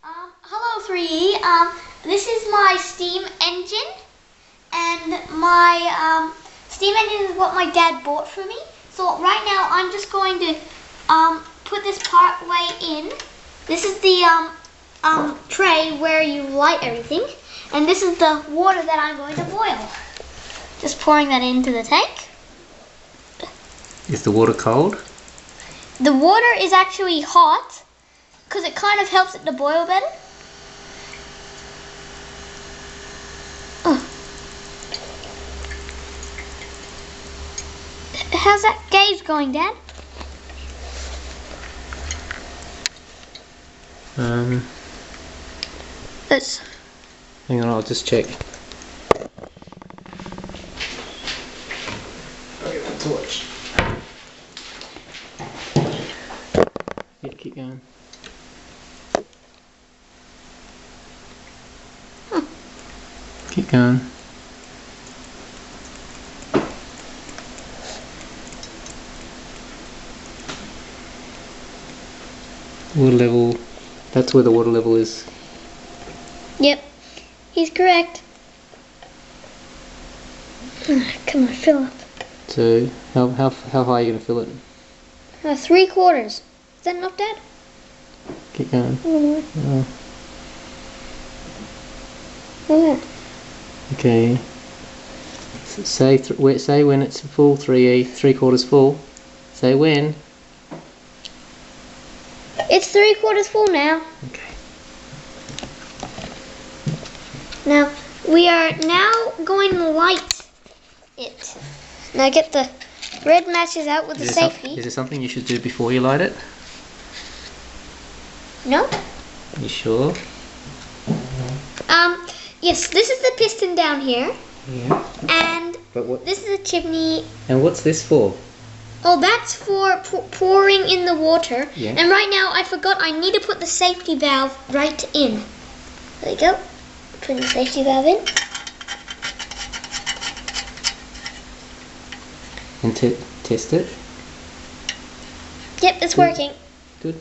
Hello 3E. This is my steam engine, and my steam engine is what my dad bought for me. So right now I'm just going to put this part way in. This is the tray where you light everything, and this is the water that I'm going to boil. Just pouring that into the tank. Is the water cold? The water is actually hot, because it kind of helps it to boil better. How's that gauge going, Dad? Hang on, I'll just check. I'll get the torch. Yeah, keep going. Keep going. Water level, that's where the water level is. Yep, he's correct. Come on, fill up. So, how high are you going to fill it? 3/4. Is that enough, Dad? Keep going. Oh. Okay. Say when it's full. 3/4 full. Say when. It's 3/4 full now. Okay. Now, we are now going to light it. Now get the red matches out with the safety. Is there something you should do before you light it? No? You sure? Yes, this is the piston down here. Yeah. And But this is the chimney. And what's this for? Oh, that's for pouring in the water. Yeah. And right now, I forgot I need to put the safety valve right in. There you go. Putting the safety valve in. And test it. Yep, it's working. Good.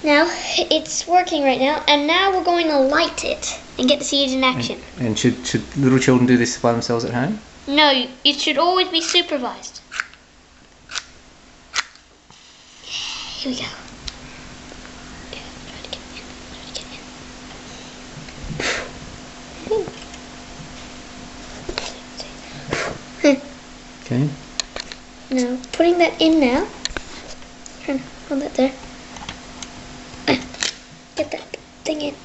Now, it's working right now. And now we're going to light it and get to see it in action. And should little children do this by themselves at home? No, it should always be supervised. Here we go. Okay. Now, putting that in now. Hold that there. Get that thing in.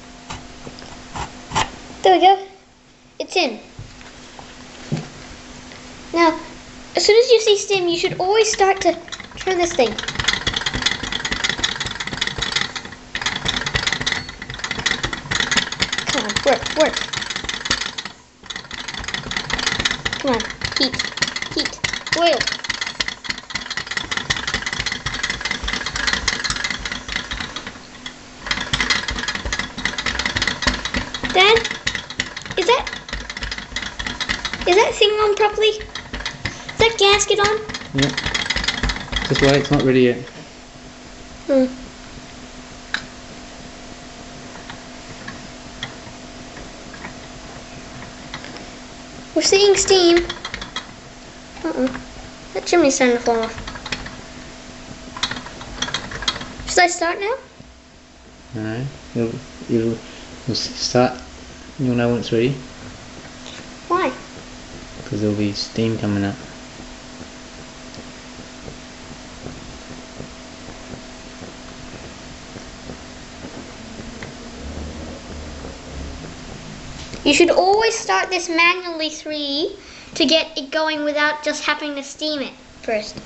There we go. It's in. Now, as soon as you see steam, you should always start to turn this thing. Come on, work. Come on, heat, boil. Dad, is that thing on properly? Is that gasket on? Yep. Just wait, it's not ready yet. We're seeing steam. That chimney's starting to fall off. Should I start now? No. You'll start. You'll know when it's ready. Why? Because there'll be steam coming up. You should always start this manually 3E to get it going without just having to steam it first.